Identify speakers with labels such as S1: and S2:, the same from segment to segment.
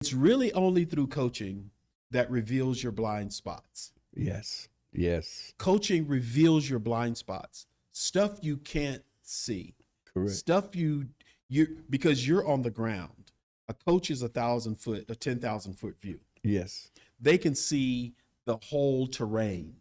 S1: It's really only through coaching that reveals your blind spots.
S2: Yes. Yes.
S1: Coaching reveals your blind spots, stuff you can't see,
S2: Correct.
S1: stuff because you're on the ground. A coach is 1,000-foot, a 10,000-foot view.
S2: Yes.
S1: They can see the whole terrain.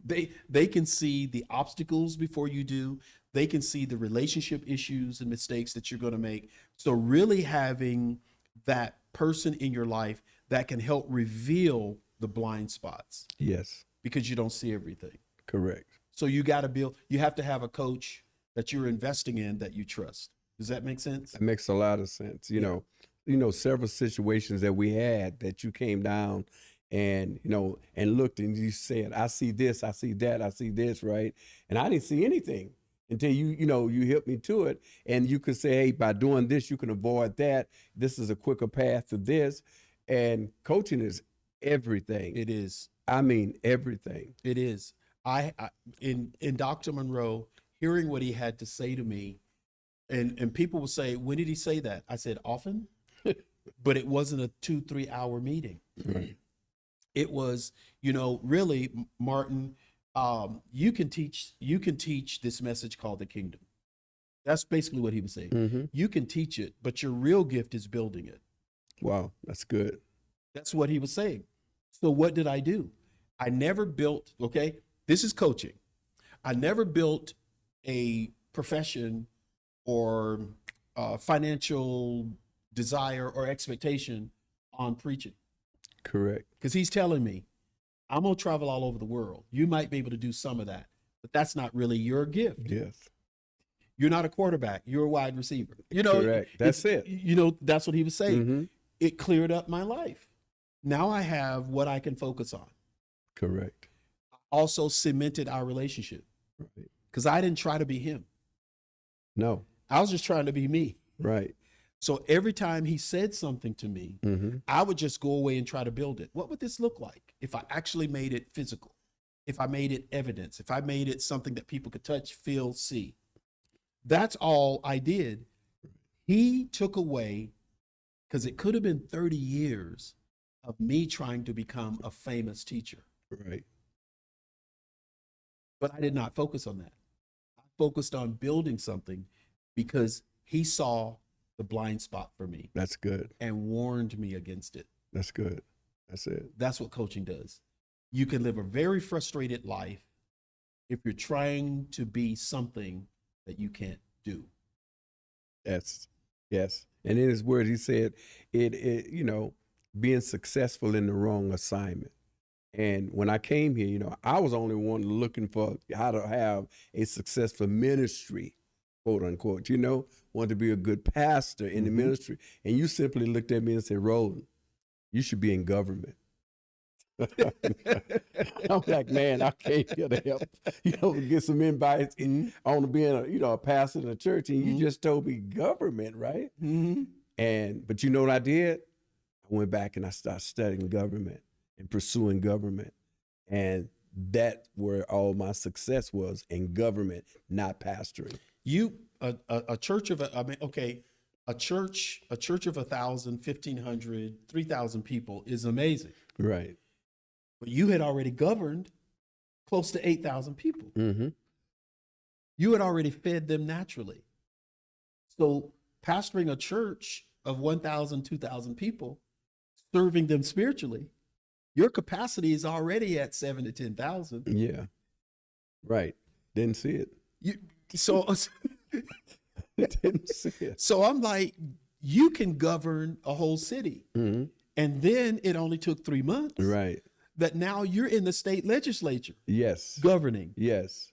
S1: They can see the obstacles before you do. They can see the relationship issues and mistakes that you're going to make. So really having that person in your life that can help reveal the blind spots.
S2: Yes.
S1: Because you don't see everything.
S2: Correct.
S1: So you have to have a coach that you're investing in that you trust. Does that make sense?
S2: That makes a lot of sense. You know, several situations that we had that you came down and, and looked and you said, I see this, I see that, I see this, right? And I didn't see anything until you helped me to it. And you could say, hey, by doing this, you can avoid that. This is a quicker path to this. And coaching is everything.
S1: It is.
S2: I mean, everything.
S1: It is. In Dr. Monroe, hearing what he had to say to me, and people will say, when did he say that? I said, often, but it wasn't a 2-3 hour meeting.
S2: Right.
S1: It was, really, Martin, you can teach this message called the kingdom. That's basically what he was saying.
S2: Mm-hmm.
S1: You can teach it, but your real gift is building it.
S2: Wow, that's good.
S1: That's what he was saying. So what did I do? I never built, okay, this is coaching. I never built a profession or financial desire or expectation on preaching.
S2: Correct.
S1: Because he's telling me, I'm going to travel all over the world. You might be able to do some of that, but that's not really your gift.
S2: Yes.
S1: You're not a quarterback. You're a wide receiver.
S2: Correct. That's it.
S1: That's what he was saying.
S2: Mm-hmm.
S1: It cleared up my life. Now I have what I can focus on.
S2: Correct.
S1: Also cemented our relationship.
S2: Right.
S1: Because I didn't try to be him.
S2: No.
S1: I was just trying to be me.
S2: Right.
S1: So every time he said something to me,
S2: Mm-hmm.
S1: I would just go away and try to build it. What would this look like if I actually made it physical? If I made it evidence? If I made it something that people could touch, feel, see? That's all I did. He took away, because it could have been 30 years of me trying to become a famous teacher.
S2: Right.
S1: But I did not focus on that. I focused on building something because he saw the blind spot for me.
S2: That's good.
S1: And warned me against it.
S2: That's good. That's it.
S1: That's what coaching does. You can live a very frustrated life if you're trying to be something that you can't do.
S2: Yes. Yes. And in his words, he said, being successful in the wrong assignment. And when I came here, I was only one looking for how to have a successful ministry, quote unquote, wanted to be a good pastor in the ministry. And you simply looked at me and said, Roland, you should be in government. I'm like, man, I came here to help, get some invites on being a pastor in a church. And you just told me government, right?
S1: Mm-hmm.
S2: But you know what I did? I went back and I started studying government and pursuing government. And that's where all my success was, in government, not pastoring.
S1: A church of, a church of 1,000, 1,500, 3,000 people is amazing.
S2: Right.
S1: But you had already governed close to 8,000 people.
S2: Mm-hmm.
S1: You had already fed them naturally. So pastoring a church of 1,000, 2,000 people, serving them spiritually, your capacity is already at 7,000 to 10,000.
S2: Yeah. Right. Didn't see it. Didn't see it.
S1: So I'm like, you can govern a whole city.
S2: Mm-hmm.
S1: And then it only took 3 months.
S2: Right.
S1: That now you're in the state legislature.
S2: Yes.
S1: Governing.
S2: Yes.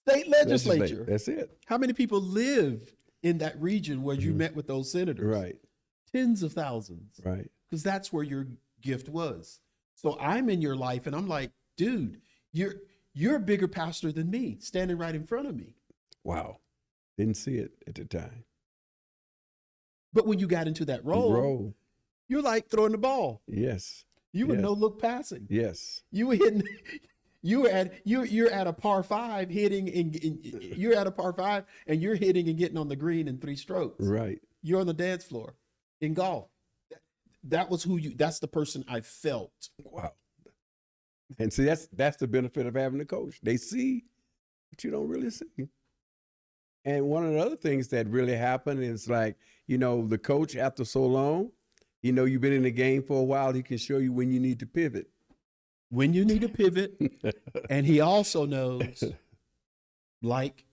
S1: State legislature.
S2: That's it.
S1: How many people live in that region where you met with those senators?
S2: Right.
S1: Tens of thousands.
S2: Right.
S1: Because that's where your gift was. So I'm in your life and I'm like, dude, you're a bigger pastor than me, standing right in front of me.
S2: Wow. Didn't see it at the time.
S1: But when you got into that role, you're like throwing the ball.
S2: Yes.
S1: You were no look passing.
S2: Yes.
S1: You were hitting. You're at a par five hitting, and you're at a par five, and you're hitting and getting on the green in 3 strokes.
S2: Right.
S1: You're on the dance floor in golf. that was that's the person I felt.
S2: Wow. And see, that's the benefit of having a coach. They see what you don't really see. And one of the other things that really happened is like, the coach, after so long, you've been in the game for a while, he can show you when you need to pivot.
S1: When you need to pivot. And he also knows, like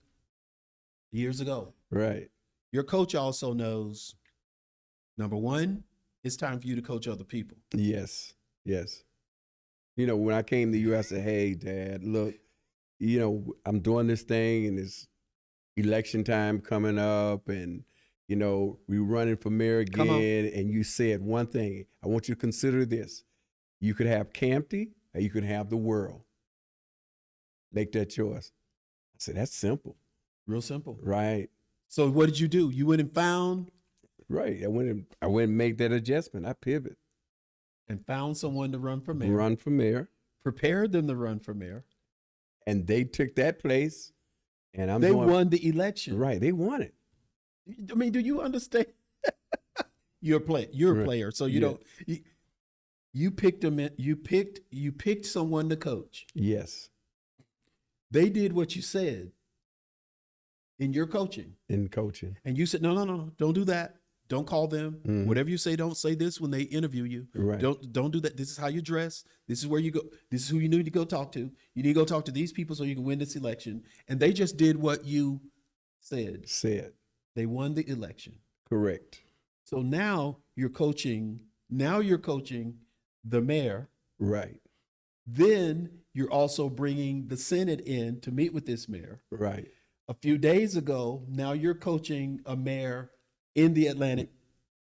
S1: years ago,
S2: Right.
S1: your coach also knows, number one, it's time for you to coach other people.
S2: Yes. Yes. When I came to you, I said, hey, Dad, look, I'm doing this thing and it's election time coming up and, we running for mayor again. And you said one thing, I want you to consider this. You could have Campty or you could have the world. Make that choice. I said, that's simple.
S1: Real simple.
S2: Right.
S1: So what did you do? You went and found?
S2: Right. I went and made that adjustment. I pivot.
S1: And found someone to run for mayor.
S2: Run for mayor.
S1: Prepared them to run for mayor.
S2: And they took that place. And
S1: they won the election.
S2: Right. They won it.
S1: I mean, do you understand? You're a player. So you don't, you picked them in, you picked someone to coach.
S2: Yes.
S1: They did what you said in your coaching.
S2: In coaching. And
S1: you said, no, don't do that. Don't call them. Mm-hmm. Whatever you say, don't say this when they interview you.
S2: Right.
S1: Don't do that. This is how you dress. This is where you go. This is who you need to go talk to. You need to go talk to these people so you can win this election. And they just did what you said. They won the election.
S2: Correct.
S1: So now you're coaching. Now you're coaching the mayor.
S2: Right.
S1: Then you're also bringing the Senate in to meet with this mayor.
S2: Right.
S1: A few days ago, now you're coaching a mayor in the Atlanta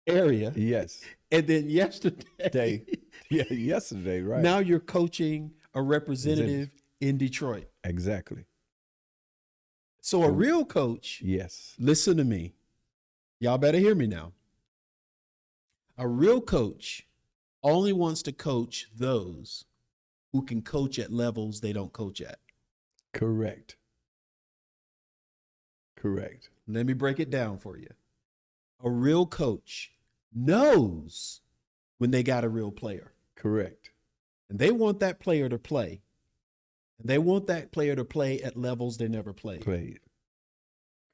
S1: area.
S2: Yes.
S1: And then yesterday.
S2: Yesterday, right.
S1: Now you're coaching a representative in Detroit.
S2: Exactly.
S1: So a real coach.
S2: Yes.
S1: Listen to me. Y'all better hear me now. A real coach only wants to coach those who can coach at levels they don't coach at.
S2: Correct.
S1: Let me break it down for you. A real coach knows when they got a real player.
S2: Correct.
S1: And they want that player to play. And they want that player to play at levels they never played.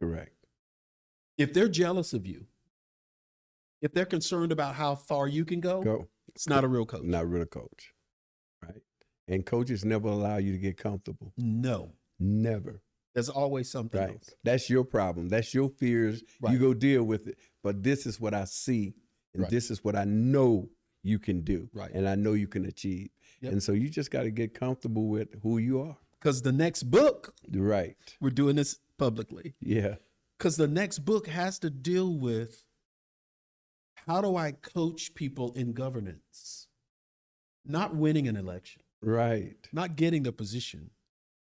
S2: Correct.
S1: If they're jealous of you, if they're concerned about how far you can go. It's not a real coach.
S2: Not a real coach. Right. And coaches never allow you to get comfortable.
S1: No.
S2: Never.
S1: There's always something else.
S2: That's your problem. That's your fears. Right. You go deal with it. But this is what I see. And this is what I know you can do.
S1: Right.
S2: And I know you can achieve. Yep. And so you just got to get comfortable with who you are.
S1: Because the next book.
S2: Right.
S1: We're doing this publicly.
S2: Yeah.
S1: Because the next book has to deal with how do I coach people in governance? Not winning an election.
S2: Right.
S1: Not getting the position.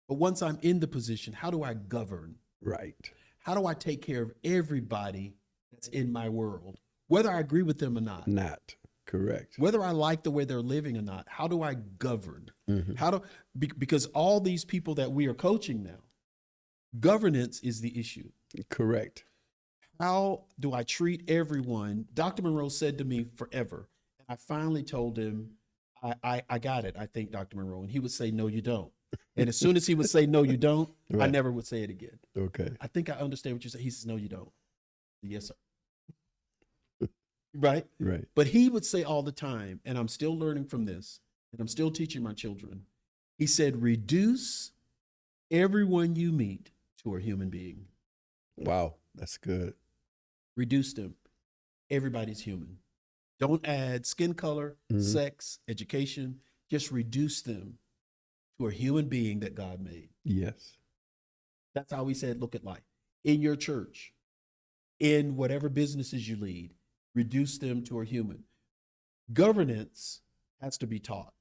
S1: But once I'm in the position, how do I govern?
S2: Right.
S1: How do I take care of everybody that's in my world? Whether I agree with them or not.
S2: Not. Correct.
S1: Whether I like the way they're living or not, how do I govern?
S2: Mm-hmm.
S1: Because all these people that we are coaching now, governance is the issue.
S2: Correct.
S1: How do I treat everyone? Dr. Monroe said to me forever, and I finally told him, I got it, I think, Dr. Monroe. And he would say, no, you don't. And as soon as he would say, no, you don't, I never would say it again.
S2: Okay.
S1: I think I understand what you say. He says, no, you don't. Yes, sir. Right?
S2: Right.
S1: But he would say all the time, and I'm still learning from this, and I'm still teaching my children. He said, reduce everyone you meet to a human being.
S2: Wow, that's good.
S1: Reduce them. Everybody's human. Don't add skin color, sex, education. Just reduce them to a human being that God made.
S2: Yes.
S1: That's how he said, look at life. In your church, in whatever businesses you lead, reduce them to a human. Governance has to be taught.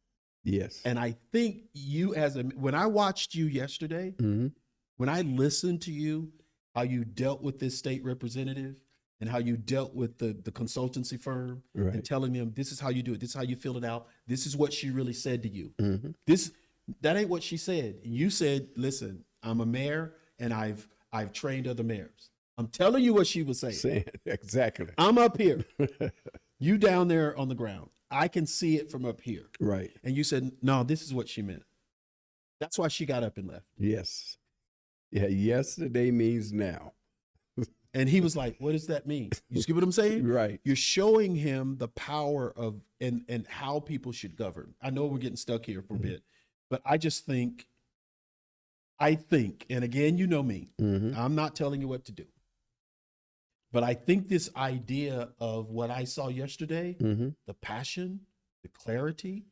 S2: Yes.
S1: And I think you when I watched you yesterday, when I listened to you, how you dealt with this state representative and how you dealt with the consultancy firm and telling them, this is how you do it. This is how you fill it out. This is what she really said to you. That ain't what she said. You said, listen, I'm a mayor and I've trained other mayors. I'm telling you what she was saying.
S2: Exactly.
S1: I'm up here. You down there on the ground. I can see it from up here.
S2: Right.
S1: And you said, no, this is what she meant. That's why she got up and left.
S2: Yes. Yeah. Yesterday means now.
S1: And he was like, what does that mean? You see what I'm saying?
S2: Right.
S1: You're showing him the power of and how people should govern. I know we're getting stuck here for a bit, but I think, and again, you know me, I'm not telling you what to do. But I think this idea of what I saw yesterday, the passion, the clarity,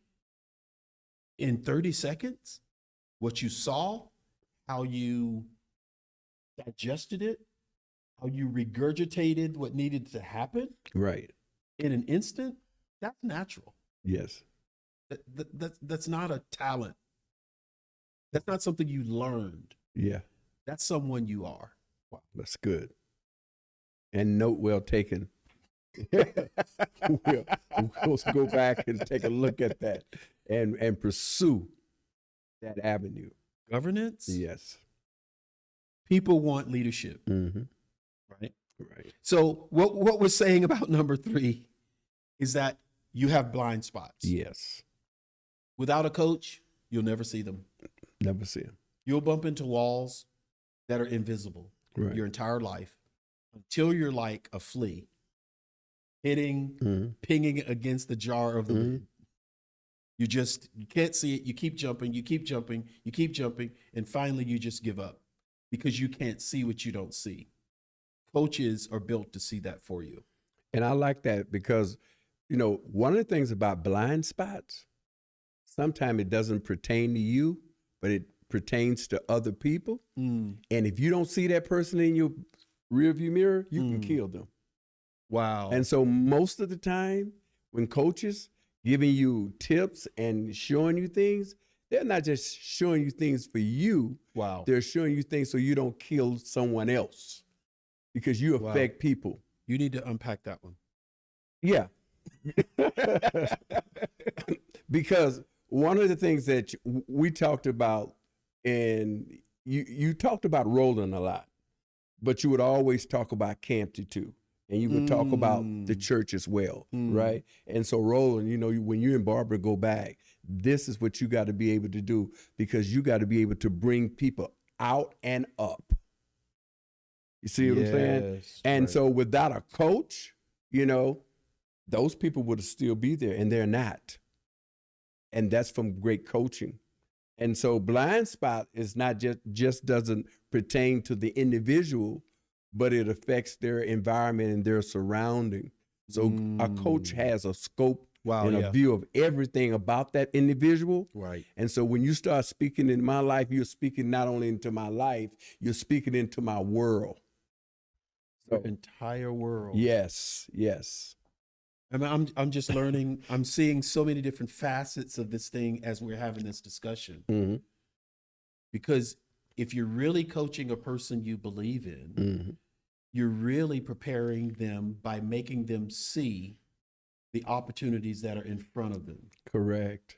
S1: in 30 seconds, what you saw, how you digested it, how you regurgitated what needed to happen
S2: Right.
S1: in an instant, that's natural.
S2: Yes.
S1: That's not a talent. That's not something you learned.
S2: Yeah.
S1: That's someone you are.
S2: Wow. That's good. And note well taken. we'll go back and take a look at that and pursue that avenue.
S1: Governance.
S2: Yes.
S1: People want leadership. Right.
S2: Right.
S1: So what we're saying about number 3 is that you have blind spots.
S2: Yes.
S1: Without a coach, you'll never see them.
S2: Never see them.
S1: You'll bump into walls that are invisible your entire life until you're like a flea pinging against the jar of the lid. You can't see it. You keep jumping, and finally you just give up because you can't see what you don't see. Coaches are built to see that for you.
S2: And I like that because, one of the things about blind spots, sometimes it doesn't pertain to you, but it pertains to other people. And if you don't see that person in your rearview mirror, you can kill them.
S1: Wow.
S2: And so most of the time when coaches giving you tips and showing you things, they're not just showing you things for you.
S1: Wow.
S2: They're showing you things so you don't kill someone else because you affect people.
S1: You need to unpack that one.
S2: Yeah. Because one of the things that we talked about, and you talked about Roland a lot, but you would always talk about Campty too. And you would talk about the church as well, right? And so Roland, when you and Barbara go back, this is what you got to be able to do because you got to be able to bring people out and up. You see what I'm saying? And so without a coach, those people would still be there, and they're not. And that's from great coaching. And so blind spot is not just doesn't pertain to the individual, but it affects their environment and their surrounding. So a coach has a scope and a view of everything about that individual.
S1: Right.
S2: And so when you start speaking in my life, you're speaking not only into my life, you're speaking into my world.
S1: So, entire world.
S2: Yes.
S1: I mean, I'm just learning. I'm seeing so many different facets of this thing as we're having this discussion. Because if you're really coaching a person you believe in, you're really preparing them by making them see the opportunities that are in front of them.
S2: Correct.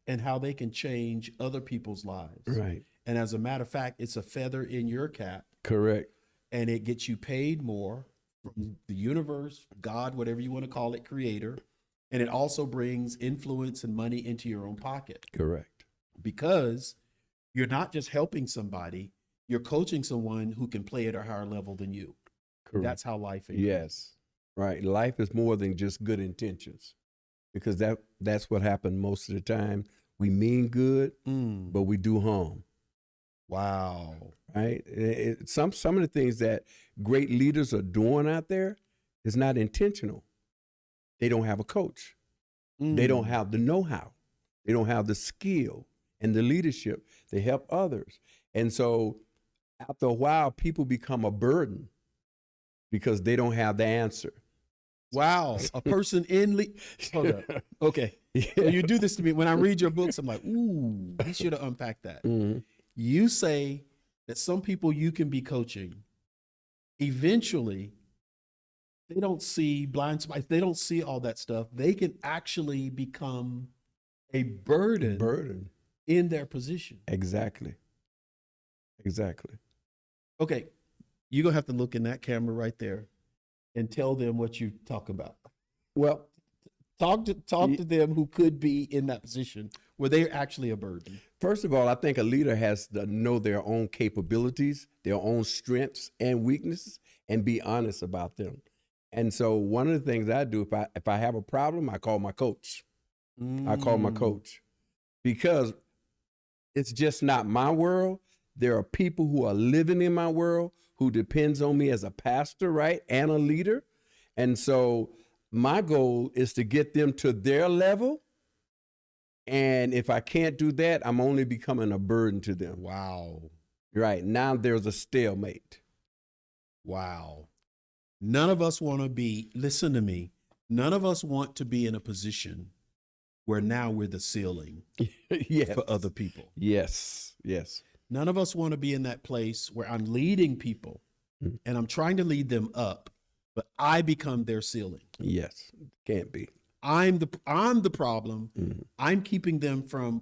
S1: And how they can change other people's lives.
S2: Right.
S1: And as a matter of fact, it's a feather in your cap.
S2: Correct.
S1: And it gets you paid more from the universe, God, whatever you want to call it, creator. And it also brings influence and money into your own pocket.
S2: Correct.
S1: Because you're not just helping somebody, you're coaching someone who can play at a higher level than you. Correct. That's how life is.
S2: Yes. Right. Life is more than just good intentions, because that's what happened most of the time. We mean good, but we do harm.
S1: Wow.
S2: Right. Some of the things that great leaders are doing out there is not intentional. They don't have a coach. They don't have the know-how. They don't have the skill and the leadership to help others. And so after a while, people become a burden because they don't have the answer.
S1: Wow. A person hold up. Okay. So you do this to me. When I read your books, I'm like, ooh, he should have unpacked that. You say that some people you can be coaching, eventually, they don't see blind spots. They don't see all that stuff. They can actually become a burden in their position.
S2: Exactly.
S1: Okay. You're going to have to look in that camera right there. and tell them what you talk about.
S2: Well,
S1: Talk to them who could be in that position where they're actually a burden.
S2: first of all, I think a leader has to know their own capabilities, their own strengths and weaknesses, and be honest about them. And so one of the things I do, if I have a problem, I call my coach. I call my coach, because it's just not my world. There are people who are living in my world who depends on me as a pastor, right, and a leader. And so my goal is to get them to their level. And if I can't do that, I'm only becoming a burden to them.
S1: Wow.
S2: Right. Now there's a stalemate.
S1: Wow. None of us want to be, listen to me, none of us want to be in a position where now we're the ceiling
S2: Yes.
S1: for other people.
S2: Yes. Yes.
S1: None of us want to be in that place where I'm leading people and I'm trying to lead them up, but I become their ceiling.
S2: Yes. Can't be.
S1: I'm the problem. I'm keeping them from,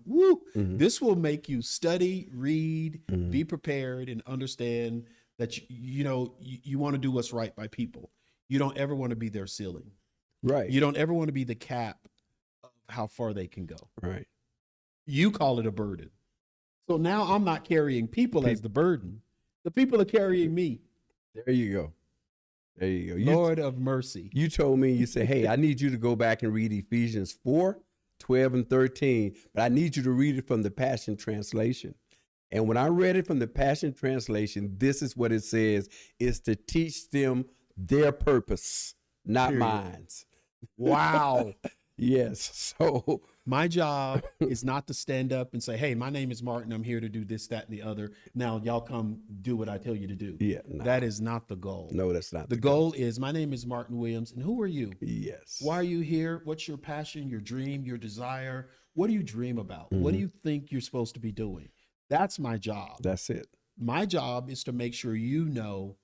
S1: this will make you study, read, be prepared, and understand that, you want to do what's right by people. You don't ever want to be their ceiling.
S2: Right.
S1: You don't ever want to be the cap of how far they can go.
S2: Right.
S1: You call it a burden. So now I'm not carrying people as the burden. The people are carrying me.
S2: There you go. There you go.
S1: Lord of mercy.
S2: You told me, you said, hey, I need you to go back and read Ephesians 4, 12 and 13, but I need you to read it from the Passion Translation. And when I read it from the Passion Translation, this is what it says, is to teach them their purpose, not
S1: Period.
S2: mine.
S1: Wow.
S2: Yes. So
S1: My job is not to stand up and say, hey, my name is Martin. I'm here to do this, that, and the other. Now y'all come do what I tell you to do.
S2: yeah, no,
S1: That is not the goal.
S2: no, that's not
S1: The goal is, my name is Martin Williams, and who are you?
S2: Yes.
S1: Why are you here? What's your passion, your dream, your desire? What do you dream about? What do you think you're supposed to be doing? That's my job.
S2: That's it.
S1: My job is to make sure you know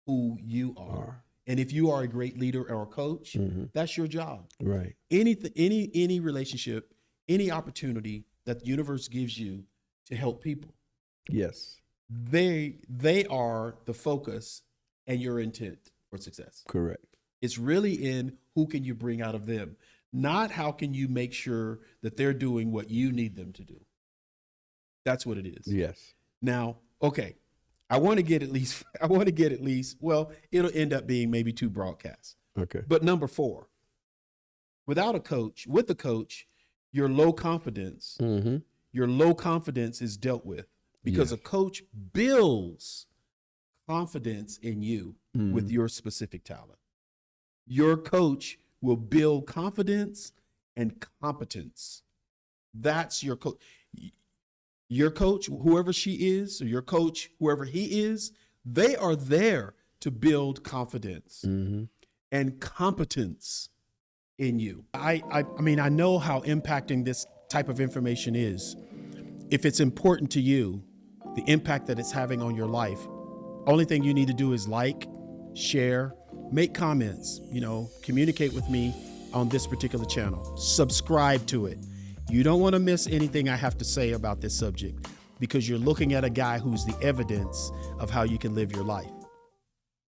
S1: who you are. And if you are a great leader or a coach, that's your job.
S2: Right.
S1: Any relationship, any opportunity that the universe gives you to help people,
S2: Yes.
S1: they are the focus and your intent for success.
S2: Correct.
S1: It's really in who can you bring out of them, not how can you make sure that they're doing what you need them to do. That's what it is.
S2: Yes.
S1: Now, okay, I want to get at least, well, it'll end up being maybe 2 broadcasts.
S2: Okay.
S1: But number 4, without a coach, with a coach, your low confidence is dealt with because a coach builds confidence in you with your specific talent. Your coach will build confidence and competence. That's your coach. Your coach, whoever she is, or your coach, whoever he is, they are there to build confidence and competence in you. I mean, I know how impacting this type of information is. If it's important to you, the impact that it's having on your life, only thing you need to do is like, share, make comments, communicate with me on this particular channel. Subscribe to it. You don't want to miss anything I have to say about this subject because you're looking at a guy who's the evidence of how you can live your life.